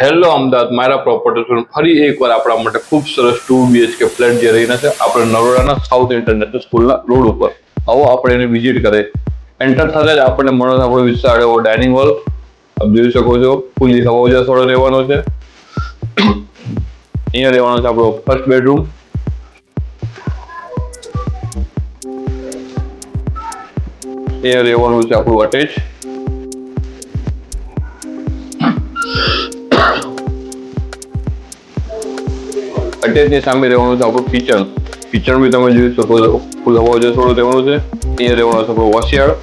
Hello Ahmedabad મારા property ફરી એકવાર આપણા માટે ખૂબ સરસ 2 BHK ફ્લેટ જે રહીને છે આપણે નરોડાના સાઉથ ઇન્ટરનેશનલ સ્કૂલના રોડ ઉપર. આવો આપણે એને વિઝિટ કરે. એન્ટર થતા જ આપણને મળે આપણો વિસ્તાર એવો ડાઇનિંગ હોલ આપ જોઈ શકો છો. ફૂલી હવાઉજાસ વાળો રહેવાનો છે. અહીંયા રહેવાનો છે આપણો ફર્સ્ટ બેડરૂમ. અહીંયા રહેવાનું છે આપણું અટેચ. અટેચની સામે રહેવાનું છે આપણું કિચન. કિચન બી તમે જોઈ શકો છો ફૂલ હવાઉજાસ વાળું રહેવાનું છે. અહીંયા રહેવાનું છે આપણું વોશયાર્ડ.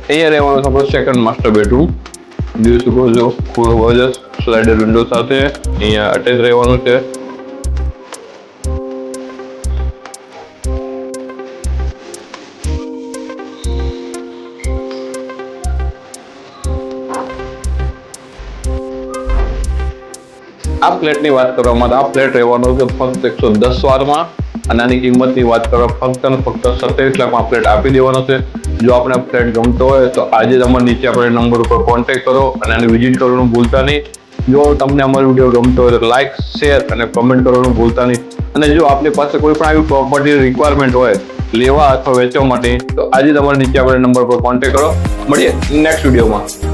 અહીંયા રહેવાનું છે આપણું સેકન્ડ માસ્ટર બેડરૂમ. જોઈ શકો છો ફૂલ હવાઉજાસ સ્લાઇડર વિન્ડો સાથે. અહીંયા અટેચ રહેવાનું છે. આ ફ્લેટની વાત કરવામાં આ ફ્લેટ રહેવાનો છે ફક્ત 110 વારમાં અને આની કિંમતની વાત કરવા ફક્ત 27 લાખમાં ફ્લેટ આપી દેવાનો છે. જો આપણે ફ્લેટ ગમતો હોય તો આજે જ અમારા નીચે આપણે નંબર ઉપર કોન્ટેક્ટ કરો અને આને વિઝિટ કરવાનું ભૂલતા નહીં. જો તમને અમારો વિડીયો ગમતો હોય તો લાઇક, શેર અને કમેન્ટ કરવાનું ભૂલતા નહીં. અને જો આપની પાસે કોઈ પણ આવી પ્રોપર્ટી રિક્વાયરમેન્ટ હોય લેવા અથવા વેચવા માટે તો આજે જ અમારા નીચે આપણે નંબર પર કોન્ટેક્ટ કરો. મળીએ નેક્સ્ટ વિડીયોમાં.